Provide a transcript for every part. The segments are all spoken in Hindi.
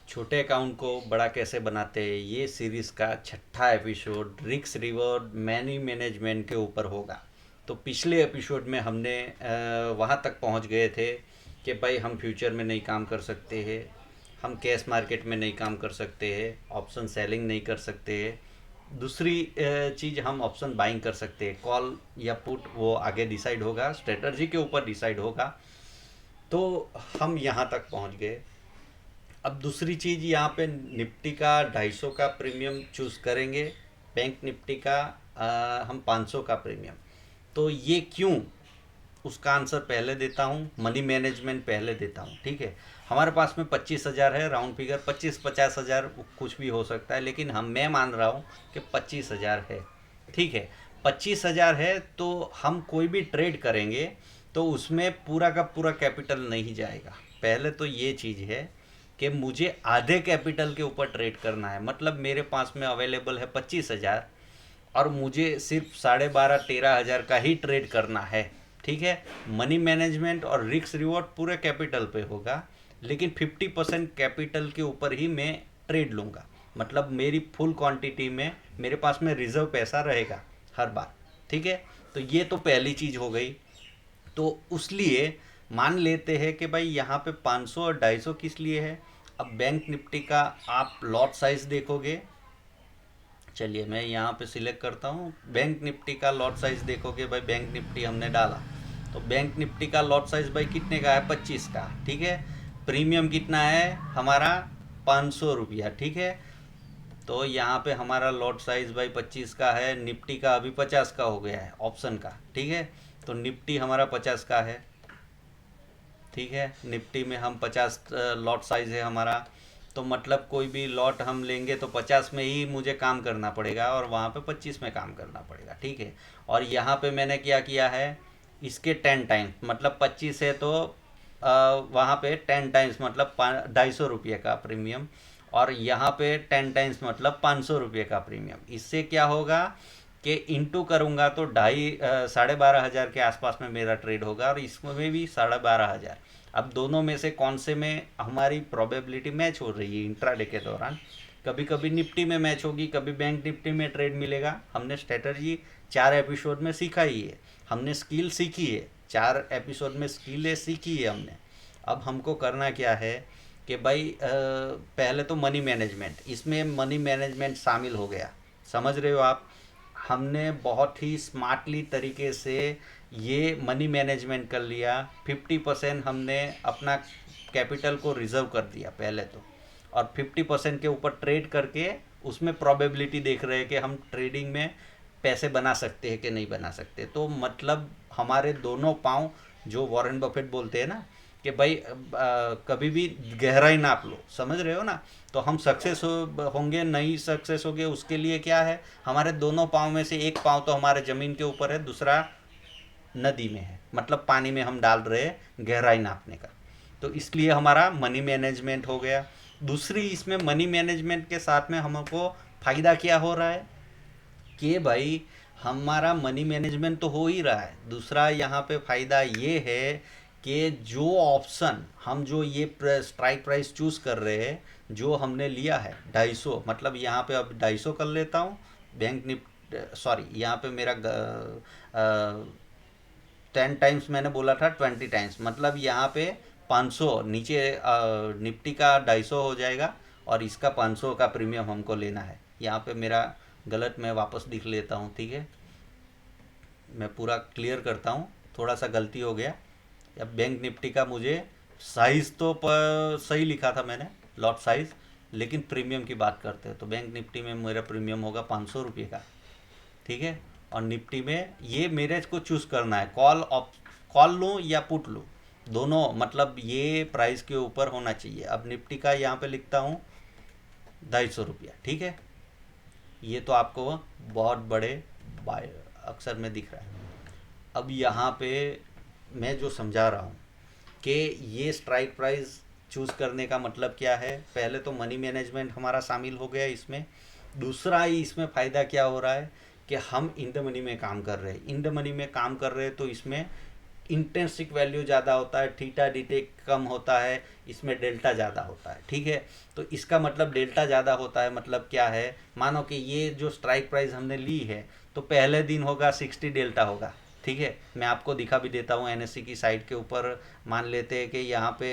छोटे अकाउंट को बड़ा कैसे बनाते हैं, ये सीरीज़ का छठा episode risk reward money management के ऊपर होगा। तो पिछले एपिसोड में हमने वहाँ तक पहुँच गए थे कि भाई हम फ्यूचर में नहीं काम कर सकते हैं, हम कैश मार्केट में नहीं काम कर सकते हैं, ऑप्शन सेलिंग नहीं कर सकते हैं। दूसरी चीज़, हम ऑप्शन बाइंग कर सकते हैं, कॉल या पुट वो आगे डिसाइड होगा, स्ट्रेटजी के ऊपर डिसाइड होगा। तो हम यहाँ तक पहुँच गए। अब दूसरी चीज़ यहाँ पे निफ्टी का 250 का प्रीमियम चूज़ करेंगे, बैंक निफ्टी का हम 500 का प्रीमियम। तो ये क्यों, उसका आंसर पहले देता हूँ, मनी मैनेजमेंट पहले देता हूँ। ठीक है, हमारे पास में 25,000 है, राउंड फिगर 25-50,000 कुछ भी हो सकता है, लेकिन मैं मान रहा हूँ कि 25,000 है। ठीक है, 25,000 है तो हम कोई भी ट्रेड करेंगे तो उसमें पूरा का पूरा कैपिटल नहीं जाएगा। पहले तो ये चीज़ है कि मुझे आधे कैपिटल के ऊपर ट्रेड करना है। मतलब मेरे पास में अवेलेबल है 25,000 और मुझे सिर्फ 12,500-13,000 का ही ट्रेड करना है। ठीक है, मनी मैनेजमेंट और रिस्क रिवॉर्ड पूरे कैपिटल पे होगा, लेकिन 50% कैपिटल के ऊपर ही मैं ट्रेड लूँगा। मतलब मेरी फुल क्वांटिटी में मेरे पास में रिजर्व पैसा रहेगा हर बार। ठीक है, तो ये तो पहली चीज़ हो गई। तो उसलिए मान लेते हैं कि भाई यहाँ पे 500 और 250 किस लिए है। अब बैंक निफ्टी का आप लॉट साइज देखोगे, चलिए मैं यहाँ पे सिलेक्ट करता हूँ, बैंक निफ्टी का लॉट साइज देखोगे भाई, बैंक निफ्टी हमने डाला तो बैंक निफ्टी का लॉट साइज भाई कितने का है, 25 का। ठीक है, प्रीमियम कितना है हमारा, 500 रुपया। ठीक है, तो यहाँ पे हमारा लॉट साइज भाई 25 का है, निफ्टी का अभी 50 का हो गया है ऑप्शन का। ठीक है, तो निफ्टी हमारा 50 का है। ठीक है, निफ्टी में हम 50 लॉट साइज है हमारा। तो मतलब कोई भी लॉट हम लेंगे तो 50 में ही मुझे काम करना पड़ेगा और वहाँ पे 25 में काम करना पड़ेगा। ठीक है, और यहाँ पे मैंने क्या किया है, इसके 10 टाइम्स, मतलब 25 है तो वहाँ पे 10 टाइम्स मतलब 250 रुपये का प्रीमियम, और यहाँ पे 10 टाइम्स मतलब 500 रुपये का प्रीमियम। इससे क्या होगा कि इंटू करूँगा तो 12,500 के आसपास में मेरा ट्रेड होगा, और इसमें भी 12,500। अब दोनों में से कौन से में हमारी प्रोबेबिलिटी मैच हो रही है इंट्राडे के दौरान। कभी कभी निफ्टी में मैच होगी, कभी बैंक निफ्टी में ट्रेड मिलेगा। हमने स्ट्रेटजी 4 एपिसोड में सीखा ही है, हमने स्किल सीखी है, 4 एपिसोड में स्किल सीखी है हमने। अब हमको करना क्या है कि भाई पहले तो मनी मैनेजमेंट, इसमें मनी मैनेजमेंट शामिल हो गया, समझ रहे हो आप। हमने बहुत ही स्मार्टली तरीके से ये मनी मैनेजमेंट कर लिया। 50% हमने अपना कैपिटल को रिजर्व कर दिया पहले तो, और 50% के ऊपर ट्रेड करके उसमें प्रोबेबिलिटी देख रहे हैं कि हम ट्रेडिंग में पैसे बना सकते हैं कि नहीं बना सकते। तो मतलब हमारे दोनों पाँव, जो वॉरेन बफेट बोलते हैं ना कि भाई कभी भी गहराई नाप लो, समझ रहे हो ना। तो हम सक्सेस होंगे नहीं सक्सेस होंगे उसके लिए क्या है, हमारे दोनों पाँव में से एक पाँव तो हमारे ज़मीन के ऊपर है, दूसरा नदी में है, मतलब पानी में हम डाल रहे हैं गहराई नापने का। तो इसलिए हमारा मनी मैनेजमेंट हो गया। दूसरी इसमें मनी मैनेजमेंट के साथ में हमको फ़ायदा क्या हो रहा है कि भाई हमारा मनी मैनेजमेंट तो हो ही रहा है, दूसरा यहाँ पे फ़ायदा ये है कि जो ऑप्शन हम, जो ये स्ट्राइक प्राइस चूज़ कर रहे हैं, जो हमने लिया है 250, मतलब यहाँ पे अब 250 कर लेता हूँ। बैंक निफ्टी, सॉरी यहाँ पे मेरा 10 टाइम्स मैंने बोला था, 20 टाइम्स मतलब यहाँ पे 500 नीचे, निफ्टी का 250 हो जाएगा और इसका 500 का प्रीमियम हमको लेना है। यहाँ पे मेरा गलत, मैं वापस लिख लेता हूँ। ठीक है, मैं पूरा क्लियर करता हूँ, थोड़ा सा गलती हो गया। अब बैंक निफ्टी का मुझे साइज़ तो सही लिखा था मैंने, लॉट साइज़, लेकिन प्रीमियम की बात करते हैं तो बैंक निफ्टी में मेरा प्रीमियम होगा 500 रुपये का। ठीक है, और निफ्टी में ये मेरे को चूज़ करना है, कॉल लूँ या पुट लूँ, दोनों, मतलब ये प्राइस के ऊपर होना चाहिए। अब निफ्टी का यहाँ पे लिखता हूँ 250 रुपया। ठीक है, ये तो आपको बहुत बड़े बाय अक्षर में दिख रहा है। अब यहाँ पे मैं जो समझा रहा हूँ कि ये स्ट्राइक प्राइस चूज़ करने का मतलब क्या है, पहले तो मनी मैनेजमेंट हमारा शामिल हो गया इसमें। दूसरा ही इसमें फ़ायदा क्या हो रहा है कि हम इन द मनी में काम कर रहे हैं, इन द मनी में काम कर रहे हैं तो इसमें इंटेंसिक वैल्यू ज़्यादा होता है, थीटा डीटे कम होता है, इसमें डेल्टा ज़्यादा होता है। ठीक है, तो इसका मतलब डेल्टा ज़्यादा होता है मतलब क्या है, मानो कि ये जो स्ट्राइक प्राइस हमने ली है तो पहले दिन होगा 60 डेल्टा होगा। ठीक है, मैं आपको दिखा भी देता हूँ एनएससी की साइट के ऊपर। मान लेते हैं कि यहाँ पे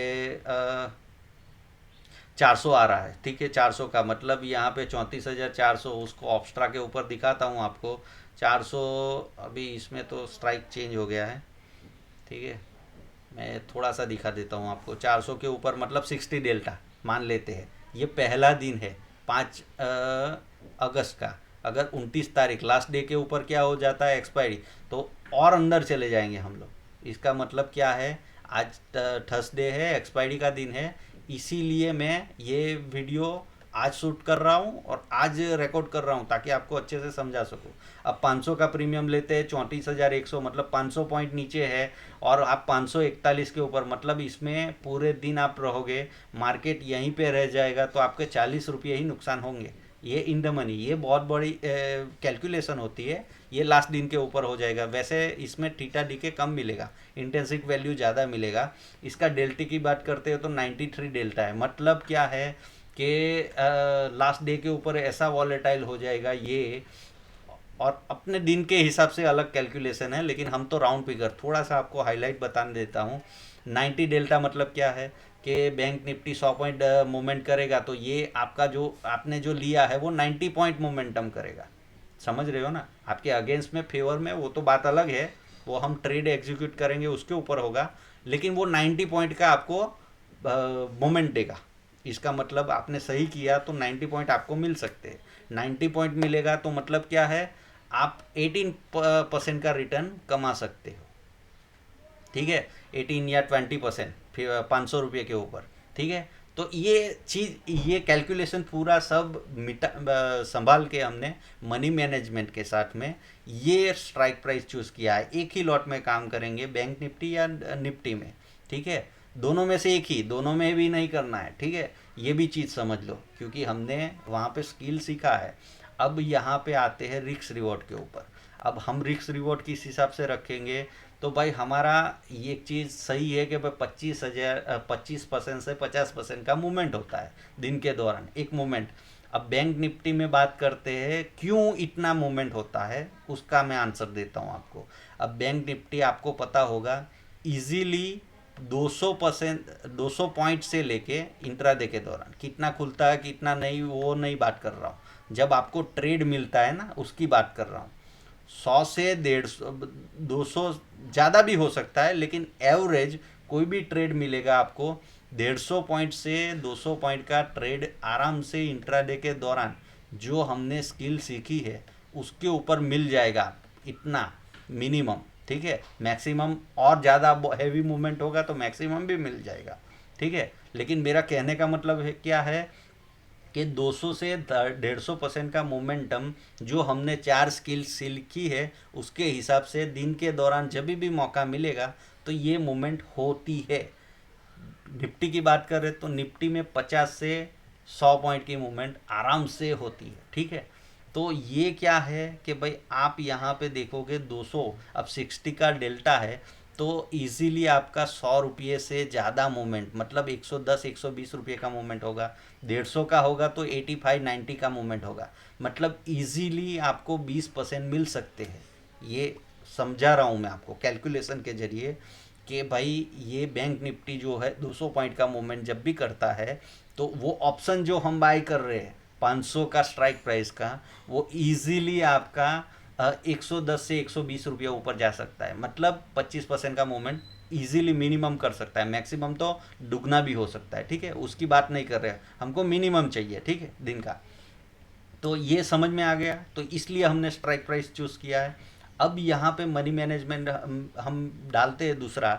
400 आ रहा है। ठीक है, 400 का मतलब यहाँ पे 34,400, उसको ऑप्स्ट्रा के ऊपर दिखाता हूँ आपको। 400 अभी इसमें तो स्ट्राइक चेंज हो गया है। ठीक है, मैं थोड़ा सा दिखा देता हूँ आपको। 400 के ऊपर मतलब 60 डेल्टा मान लेते हैं। ये पहला दिन है 5 अगस्त का। अगर 29 तारीख लास्ट डे के ऊपर क्या हो जाता है, एक्सपायरी, तो और अंदर चले जाएंगे हम लोग। इसका मतलब क्या है, आज थर्सडे है, एक्सपायरी का दिन है, इसीलिए मैं ये वीडियो आज शूट कर रहा हूँ और आज रिकॉर्ड कर रहा हूँ ताकि आपको अच्छे से समझा सकूँ। अब 500 का प्रीमियम लेते हैं, 34,100 मतलब 500 पॉइंट नीचे है, और आप 541 के ऊपर मतलब इसमें पूरे दिन आप रहोगे, मार्केट यहीं पे रह जाएगा तो आपके 40 रुपये ही नुकसान होंगे। ये इन द मनी, ये बहुत बड़ी कैलकुलेशन होती है। ये लास्ट दिन के ऊपर हो जाएगा। वैसे इसमें थीटा डी के कम मिलेगा, इंटेंसिक वैल्यू ज़्यादा मिलेगा। इसका डेल्टा की बात करते हो तो 93 डेल्टा है। मतलब क्या है कि लास्ट डे के ऊपर ऐसा वॉलेटाइल हो जाएगा ये, और अपने दिन के हिसाब से अलग कैलकुलेशन है, लेकिन हम तो राउंड फिगर थोड़ा सा आपको हाईलाइट बता देता हूँ। 90 डेल्टा मतलब क्या है कि बैंक निफ्टी 100 पॉइंट मूवमेंट करेगा तो ये आपका जो आपने जो लिया है वो 90 पॉइंट मोमेंटम करेगा। समझ रहे हो ना, आपके अगेंस्ट में फेवर में वो तो बात अलग है, वो हम ट्रेड एग्जीक्यूट करेंगे उसके ऊपर होगा, लेकिन वो 90 पॉइंट का आपको मोमेंट देगा। इसका मतलब आपने सही किया तो 90 पॉइंट आपको मिल सकते हैं। 90 पॉइंट मिलेगा तो मतलब क्या है, आप 18% का रिटर्न कमा सकते हो। ठीक है, 18 या 20%, फिर 500 रुपये के ऊपर। ठीक है, तो ये चीज़, ये कैलकुलेशन पूरा सब मिटा संभाल के हमने मनी मैनेजमेंट के साथ में ये स्ट्राइक प्राइस चूज़ किया है। एक ही लॉट में काम करेंगे, बैंक निफ्टी या निफ्टी में। ठीक है, दोनों में से एक ही, दोनों में भी नहीं करना है। ठीक है, ये भी चीज़ समझ लो, क्योंकि हमने वहाँ पे स्किल सीखा है। अब यहाँ पे आते हैं रिस्क रिवॉर्ड के ऊपर। अब हम रिस्क रिवॉर्ड किस हिसाब से रखेंगे, तो भाई हमारा ये चीज़ सही है कि भाई 25% से 50% का मूवमेंट होता है दिन के दौरान, एक मूवमेंट। अब बैंक निफ्टी में बात करते हैं क्यों इतना मूवमेंट होता है, उसका मैं आंसर देता हूँ आपको। अब बैंक निफ्टी आपको पता होगा इजीली 200% 200 पॉइंट से लेके इंट्राडे के दौरान कितना खुलता है कितना नहीं, वो नहीं बात कर रहा हूँ। जब आपको ट्रेड मिलता है ना, उसकी बात कर रहा हूँ। 100 से 150 200 ज़्यादा भी हो सकता है, लेकिन एवरेज कोई भी ट्रेड मिलेगा आपको 150 पॉइंट से 200 पॉइंट का ट्रेड आराम से इंट्राडे के दौरान जो हमने स्किल सीखी है उसके ऊपर मिल जाएगा, इतना मिनिमम। ठीक है, मैक्सिमम और ज़्यादा हैवी मूवमेंट होगा तो मैक्सिमम भी मिल जाएगा। ठीक है, लेकिन मेरा कहने का मतलब है क्या है कि 200 से 150% का मोमेंटम जो हमने 4 स्किल सीखी है उसके हिसाब से दिन के दौरान जब भी मौका मिलेगा तो ये मूवमेंट होती है। निफ्टी की बात करें तो निफ्टी में 50 से 100 पॉइंट की मूवमेंट आराम से होती है। ठीक है, तो ये क्या है कि भाई आप यहाँ पे देखोगे 200, अब 60 का डेल्टा है तो इजीली आपका 100 रुपये से ज़्यादा मूवमेंट, मतलब 110 120 रुपये का मूवमेंट होगा। 150 का होगा तो 85 90 का मूवमेंट होगा। मतलब इजीली आपको 20% मिल सकते हैं। ये समझा रहा हूँ मैं आपको कैलकुलेशन के जरिए कि भाई ये बैंक निफ्टी जो है 200 पॉइंट का मूवमेंट जब भी करता है तो वो ऑप्शन जो हम बाय कर रहे हैं 500 का स्ट्राइक प्राइस का, वो इजीली आपका 110 से 120 रुपये ऊपर जा सकता है। मतलब 25% का मूवमेंट इजीली मिनिमम कर सकता है, मैक्सिमम तो दुगना भी हो सकता है। ठीक है, उसकी बात नहीं कर रहे हैं, हमको मिनिमम चाहिए। ठीक है, दिन का। तो ये समझ में आ गया, तो इसलिए हमने स्ट्राइक प्राइस चूज़ किया है। अब यहाँ पे मनी मैनेजमेंट हम डालते हैं दूसरा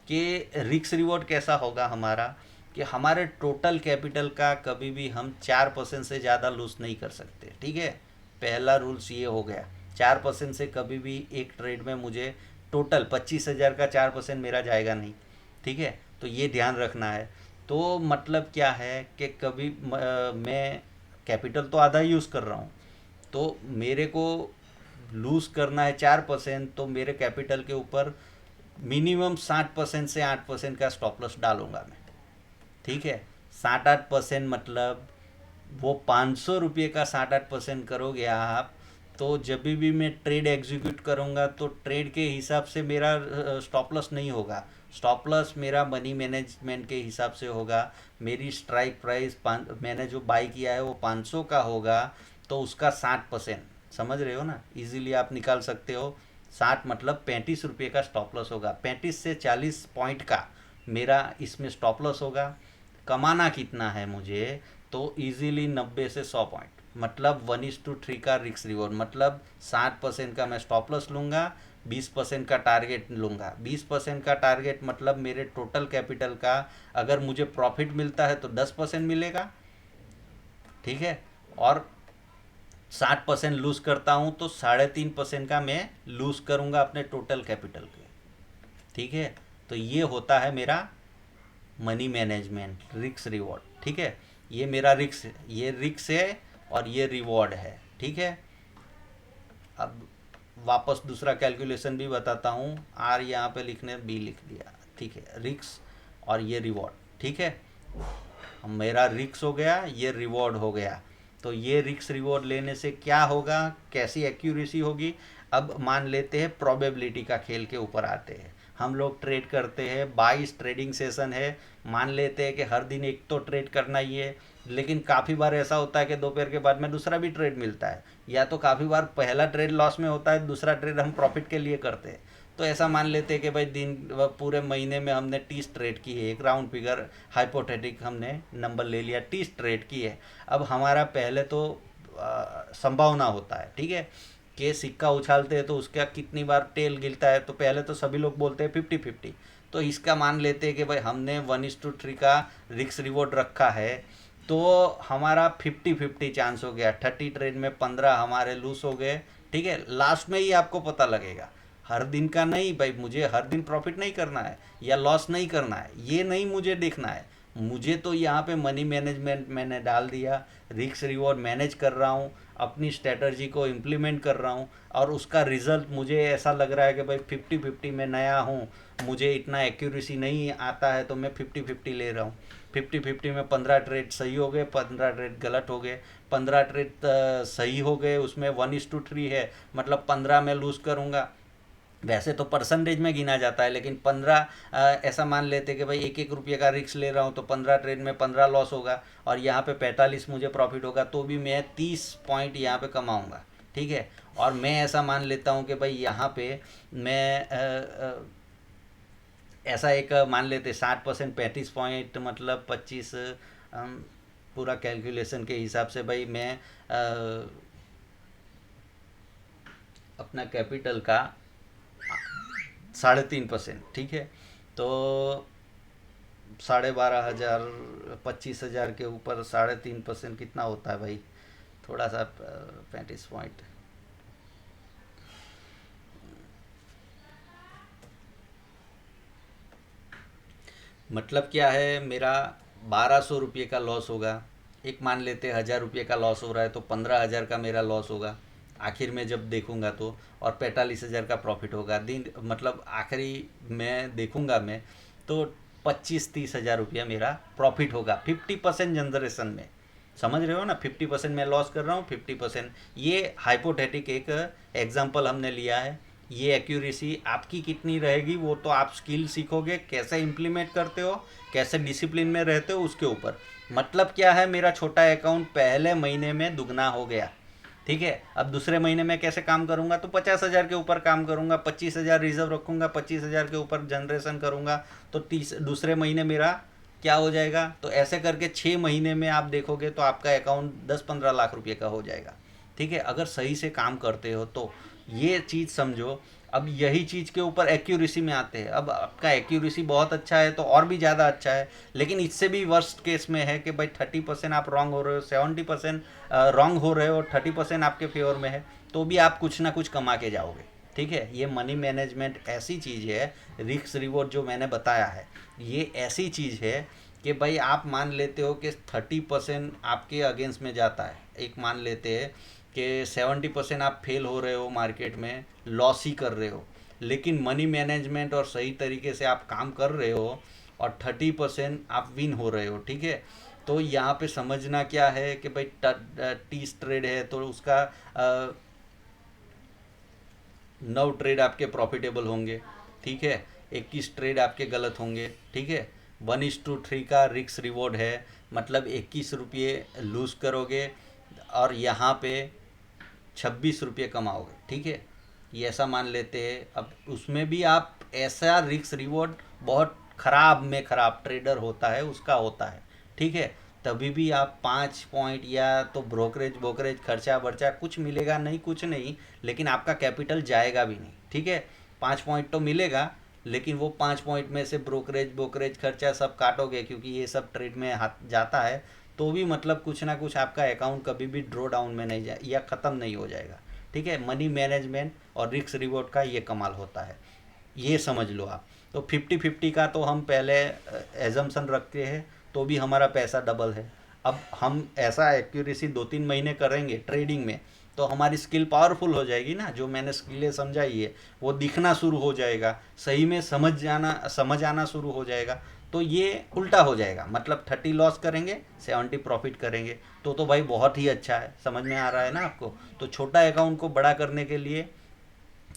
कि रिस्क रिवॉर्ड कैसा होगा हमारा, कि हमारे टोटल कैपिटल का कभी भी हम 4% से ज़्यादा लूज नहीं कर सकते। ठीक है, पहला रूल्स ये हो गया। 4% से कभी भी एक ट्रेड में मुझे टोटल 25,000 का 4% मेरा जाएगा नहीं। ठीक है, तो ये ध्यान रखना है। तो मतलब क्या है कि कभी मैं कैपिटल तो आधा यूज़ कर रहा हूँ, तो मेरे को लूज़ करना है 4%, तो मेरे कैपिटल के ऊपर मिनिमम 60% से 8% का स्टॉप लॉस डालूंगा मैं। ठीक है, 7-8% मतलब वो 500 रुपये का 7-8% करोगे आप, तो जब भी मैं ट्रेड एग्जीक्यूट करूँगा तो ट्रेड के हिसाब से मेरा स्टॉप लॉस नहीं होगा। स्टॉप लॉस मेरा मनी मैनेजमेंट के हिसाब से होगा। मेरी स्ट्राइक प्राइस मैंने जो बाई किया है वो 500 का होगा, तो उसका 60%, समझ रहे हो ना, इजीली आप निकाल सकते हो। 60 मतलब 35 रुपये का स्टॉप लॉस होगा। 35 से 40 पॉइंट का मेरा इसमें स्टॉप लॉस होगा। कमाना कितना है मुझे, तो इजीली 90 से 100 पॉइंट, मतलब 1:3 का रिस्क रिवॉर्ड, मतलब 60% का मैं स्टॉप लॉस लूँगा, 20% का टारगेट लूँगा। 20% का टारगेट मतलब मेरे टोटल कैपिटल का अगर मुझे प्रॉफिट मिलता है तो 10% मिलेगा। ठीक है, और 60% लूज़ करता हूँ तो 3.5% का मैं लूज़ करूँगा अपने टोटल कैपिटल के। ठीक है, तो ये होता है मेरा मनी मैनेजमेंट, रिक्स रिवॉर्ड। ठीक है, ये मेरा रिक्स, ये रिक्स है और ये रिवॉर्ड है। ठीक है, अब वापस दूसरा कैलकुलेशन भी बताता हूँ। आर यहाँ पे लिखने, बी लिख दिया। ठीक है, रिक्स और ये रिवॉर्ड। ठीक है, मेरा रिक्स हो गया, ये रिवॉर्ड हो गया। तो ये रिक्स रिवॉर्ड लेने से क्या होगा, कैसी एक्यूरेसी होगी। अब मान लेते हैं प्रोबेबिलिटी का खेल के ऊपर आते हैं। हम लोग ट्रेड करते हैं, 22 ट्रेडिंग सेशन है, मान लेते हैं कि हर दिन एक तो ट्रेड करना ही है। लेकिन काफ़ी बार ऐसा होता है कि दोपहर के बाद में दूसरा भी ट्रेड मिलता है, या तो काफ़ी बार पहला ट्रेड लॉस में होता है, दूसरा ट्रेड हम प्रॉफिट के लिए करते हैं। तो ऐसा मान लेते हैं कि भाई दिन पूरे महीने में हमने 30 ट्रेड की है, एक राउंड फिगर हाइपोथेटिक हमने नंबर ले लिया, 30 ट्रेड की है। अब हमारा पहले तो संभावना होता है, ठीक है, कि सिक्का उछालते हैं तो उसका कितनी बार टेल गिरता है, तो पहले तो सभी लोग बोलते हैं 50-50। तो इसका मान लेते हैं कि भाई हमने 1:3 का रिस्क रिवॉर्ड रखा है, तो हमारा 50-50 चांस हो गया। 30 ट्रेड में 15 हमारे लूज हो गए। ठीक है, लास्ट में ही आपको पता लगेगा, हर दिन का नहीं भाई, मुझे हर दिन प्रॉफिट नहीं करना है या लॉस नहीं करना है, ये नहीं मुझे देखना है। मुझे तो यहाँ पे मनी मैनेजमेंट मैंने डाल दिया, रिस्क रिवॉर्ड मैनेज कर रहा हूँ, अपनी स्ट्रेटजी को इम्प्लीमेंट कर रहा हूँ, और उसका रिजल्ट मुझे ऐसा लग रहा है कि भाई 50-50 में नया हूँ, मुझे इतना एक्यूरेसी नहीं आता है, तो मैं 50-50 ले रहा हूँ। 50-50 में 15 ट्रेड सही हो गए, 15 ट्रेड गलत हो गए। 15 ट्रेड सही हो गए, उसमें 1:3 है, मतलब 15 में लूज़ करूँगा। वैसे तो परसेंटेज में गिना जाता है, लेकिन 15 ऐसा मान लेते कि भाई 1-1 रुपये का रिस्क ले रहा हूँ, तो 15 ट्रेड में 15 लॉस होगा, और यहाँ पे 45 मुझे प्रॉफिट होगा, तो भी मैं 30 पॉइंट यहाँ पे कमाऊँगा। ठीक है, और मैं ऐसा मान लेता हूँ कि भाई यहाँ पे मैं ऐसा एक मान लेते 60%, 35 पॉइंट मतलब 25, पूरा कैलकुलेशन के हिसाब से भाई मैं अपना कैपिटल का 3.5%। ठीक है, तो 12,500, 25,000 के ऊपर 3.5% कितना होता है भाई, थोड़ा सा 35 पॉइंट, मतलब क्या है, मेरा 1,200 रुपये का लॉस होगा। एक मान लेते 1,000 रुपये का लॉस हो रहा है, तो 15,000 का मेरा लॉस होगा आखिर में जब देखूंगा तो, और 45,000 का प्रॉफिट होगा दिन, मतलब आखिरी में देखूंगा मैं तो 25-30 हज़ार रुपया मेरा प्रॉफिट होगा 50% जनरेशन में। समझ रहे हो ना, 50% मैं लॉस कर रहा हूँ, 50%, ये हाइपोथेटिक एक एग्जांपल हमने लिया है। ये एक्यूरेसी आपकी कितनी रहेगी वो तो आप स्किल सीखोगे, कैसे इम्प्लीमेंट करते हो, कैसे डिसिप्लिन में रहते हो, उसके ऊपर। मतलब क्या है, मेरा छोटा अकाउंट पहले महीने में दुगना हो गया। ठीक है, अब दूसरे महीने में कैसे काम करूंगा, तो 50,000 के ऊपर काम करूंगा, 25,000 रिजर्व रखूंगा, 25,000 के ऊपर जनरेशन करूंगा, तो दूसरे महीने मेरा क्या हो जाएगा, तो ऐसे करके 6 महीने में आप देखोगे तो आपका अकाउंट 10-15 लाख रुपए का हो जाएगा। ठीक है, अगर सही से काम करते हो तो, ये चीज़ समझो। अब यही चीज़ के ऊपर एक्यूरेसी में आते हैं। अब आपका एक्यूरेसी बहुत अच्छा है तो और भी ज़्यादा अच्छा है, लेकिन इससे भी वर्स्ट केस में है कि भाई 30% आप रॉन्ग हो रहे हो, 70% रॉन्ग हो रहे हो, और 30% आपके फेवर में है, तो भी आप कुछ ना कुछ कमा के जाओगे। ठीक है, ये मनी मैनेजमेंट ऐसी चीज़ है, रिस्क रिवॉर्ड जो मैंने बताया है, ये ऐसी चीज़ है कि भाई आप मान लेते हो कि 30% आपके अगेंस्ट में जाता है, एक मान लेते हैं कि 70% आप फेल हो रहे हो, मार्केट में लॉस ही कर रहे हो, लेकिन मनी मैनेजमेंट और सही तरीके से आप काम कर रहे हो और 30% आप विन हो रहे हो, ठीक है। तो यहाँ पे समझना क्या है कि भाई 30 ट्रेड है तो उसका 9 ट्रेड आपके प्रॉफिटेबल होंगे, ठीक है। 21 ट्रेड आपके गलत होंगे, ठीक है। 1:3 का रिक्स रिवॉर्ड है, मतलब 21 रुपये लूज़ करोगे और यहाँ पे 26 रुपये कमाओगे, ठीक है। ये ऐसा मान लेते हैं। अब उसमें भी आप ऐसा रिक्स रिवॉर्ड बहुत ख़राब में ख़राब ट्रेडर होता है उसका होता है, ठीक है। तभी भी आप 5 पॉइंट या तो ब्रोकरेज ब्रोकरेज खर्चा वर्चा कुछ मिलेगा नहीं, कुछ नहीं, लेकिन आपका कैपिटल जाएगा भी नहीं, ठीक है। 5 पॉइंट तो मिलेगा, लेकिन वो 5 पॉइंट में से ब्रोकरेज ब्रोकरेज खर्चा सब काटोगे, क्योंकि ये सब ट्रेड में हाथ जाता है, तो भी मतलब कुछ ना कुछ आपका अकाउंट कभी भी ड्रॉ डाउन में नहीं जाए या ख़त्म नहीं हो जाएगा, ठीक है। मनी मैनेजमेंट और रिस्क रिवॉर्ड का ये कमाल होता है, ये समझ लो आप। तो 50-50 का तो हम पहले एजम्पशन रखते हैं, तो भी हमारा पैसा डबल है। अब हम ऐसा एक्यूरेसी 2-3 महीने करेंगे ट्रेडिंग में, तो हमारी स्किल पावरफुल हो जाएगी ना, जो मैंने स्किलें समझाई है वो दिखना शुरू हो जाएगा, सही में समझ आना शुरू हो जाएगा। तो ये उल्टा हो जाएगा, मतलब 30 लॉस करेंगे 70 प्रॉफिट करेंगे, तो भाई बहुत ही अच्छा है। समझ में आ रहा है ना आपको? तो छोटा अकाउंट को बड़ा करने के लिए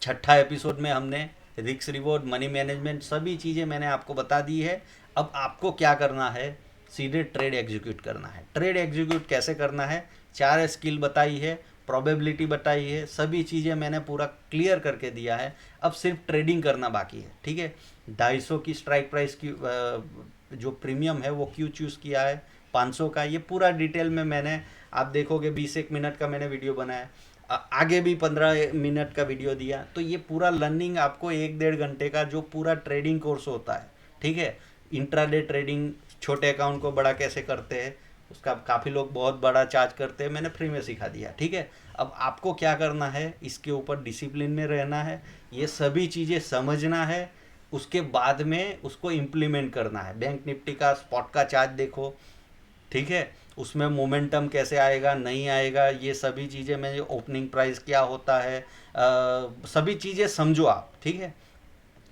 छठा एपिसोड में हमने रिस्क रिवॉर्ड, मनी मैनेजमेंट, सभी चीज़ें मैंने आपको बता दी है। अब आपको क्या करना है, सीधे ट्रेड एग्जीक्यूट करना है। ट्रेड एग्जीक्यूट कैसे करना है, 4 स्किल बताई है, प्रोबेबिलिटी बताई है, सभी चीज़ें मैंने पूरा क्लियर करके दिया है। अब सिर्फ ट्रेडिंग करना बाकी है, ठीक है। 250 की स्ट्राइक प्राइस की जो प्रीमियम है वो क्यों चूज़ किया है, 500 का, ये पूरा डिटेल में मैंने, आप देखोगे 20-1 मिनट का मैंने वीडियो बनाया, आगे भी 15 मिनट का वीडियो दिया। तो ये पूरा लर्निंग आपको 1-1.5 घंटे का जो पूरा ट्रेडिंग कोर्स होता है, ठीक है। इंट्राडे ट्रेडिंग, छोटे अकाउंट को बड़ा कैसे करते हैं, उसका काफ़ी लोग बहुत बड़ा चार्ज करते हैं, मैंने फ्री में सिखा दिया, ठीक है। अब आपको क्या करना है, इसके ऊपर डिसिप्लिन में रहना है, ये सभी चीज़ें समझना है, उसके बाद में उसको इम्प्लीमेंट करना है। बैंक निफ्टी का स्पॉट का चार्ज देखो, ठीक है, उसमें मोमेंटम कैसे आएगा नहीं आएगा, ये सभी चीज़ें, मैं ओपनिंग प्राइस क्या होता है, सभी चीज़ें समझो आप, ठीक है।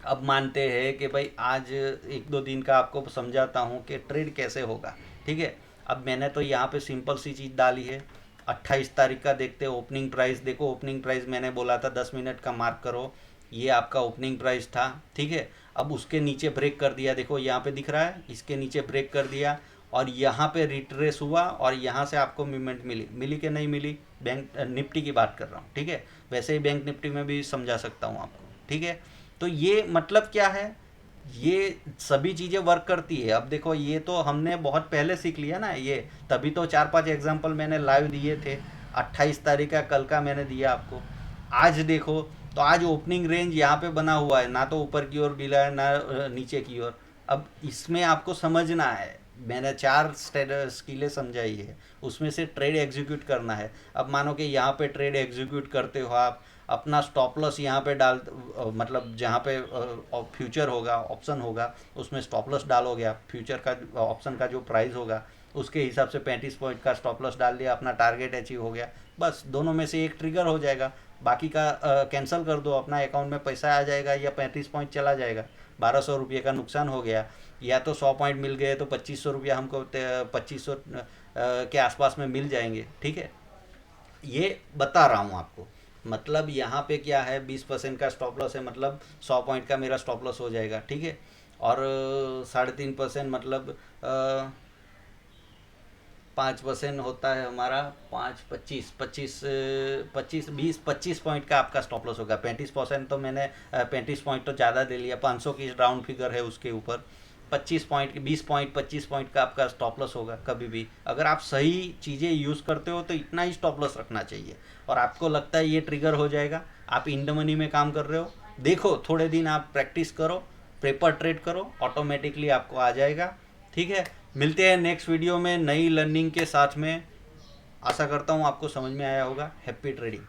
अब मानते हैं कि भाई आज 1-2 दिन का आपको समझाता हूँ कि ट्रेड कैसे होगा, ठीक है। अब मैंने तो यहाँ पे सिंपल सी चीज़ डाली है। 28 तारीख का देखते हैं ओपनिंग प्राइस, देखो ओपनिंग प्राइस मैंने बोला था 10 मिनट का मार्क करो, ये आपका ओपनिंग प्राइस था, ठीक है। अब उसके नीचे ब्रेक कर दिया, देखो यहाँ पे दिख रहा है, इसके नीचे ब्रेक कर दिया और यहाँ पे रिट्रेस हुआ और यहाँ से आपको मूवमेंट मिली कि नहीं मिली, बैंक निफ्टी की बात कर रहा हूँ, ठीक है। वैसे ही बैंक निफ्टी में भी समझा सकता हूँ आपको, ठीक है। तो ये मतलब क्या है, ये सभी चीज़ें वर्क करती है। अब देखो ये तो हमने बहुत पहले सीख लिया ना, ये तभी तो 4-5 एग्जाम्पल मैंने लाइव दिए थे। 28 तारीख का कल का मैंने दिया आपको। आज देखो तो आज ओपनिंग रेंज यहाँ पे बना हुआ है, ना तो ऊपर की ओर गिला है ना नीचे की ओर। अब इसमें आपको समझना है, मैंने 4 स्किलें समझाई है, उसमें से ट्रेड एग्जीक्यूट करना है। अब मानो कि यहाँ पे ट्रेड एग्जीक्यूट करते हो आप, अपना स्टॉप लॉस यहाँ पे डाल, मतलब जहाँ पे फ्यूचर होगा, ऑप्शन होगा, उसमें स्टॉप लॉस डालोगे आप, फ्यूचर का ऑप्शन का जो प्राइस होगा उसके हिसाब से 35 पॉइंट का स्टॉप लॉस डाल दिया, अपना टारगेट अचीव हो गया, बस दोनों में से एक ट्रिगर हो जाएगा, बाकी का कैंसिल कर दो, अपना अकाउंट में पैसा आ जाएगा या 35 पॉइंट चला जाएगा। 1200 रुपये का नुकसान हो गया, या तो 100 पॉइंट मिल गए तो 2500 रुपया हमको 2500 के आसपास में मिल जाएंगे, ठीक है। ये बता रहा हूँ आपको, मतलब यहाँ पे क्या है, 20% का स्टॉप लॉस है, मतलब 100 पॉइंट का मेरा स्टॉप लॉस हो जाएगा, ठीक है। और 3.5% मतलब 5% होता है हमारा, 25 पॉइंट का आपका स्टॉप लॉस होगा। 35% तो मैंने 35 पॉइंट तो ज़्यादा दे लिया, 500 की राउंड फिगर है उसके ऊपर, 25 पॉइंट 20 पॉइंट 25 पॉइंट का आपका स्टॉप लॉस होगा। कभी भी अगर आप सही चीज़ें यूज़ करते हो तो इतना ही स्टॉप लॉस रखना चाहिए, और आपको लगता है ये ट्रिगर हो जाएगा, आप इन द मनी में काम कर रहे हो, देखो थोड़े दिन आप प्रैक्टिस करो, पेपर ट्रेड करो, ऑटोमेटिकली आपको आ जाएगा, ठीक है। मिलते हैं नेक्स्ट वीडियो में नई लर्निंग के साथ में। आशा करता हूँ आपको समझ में आया होगा। Happy trading.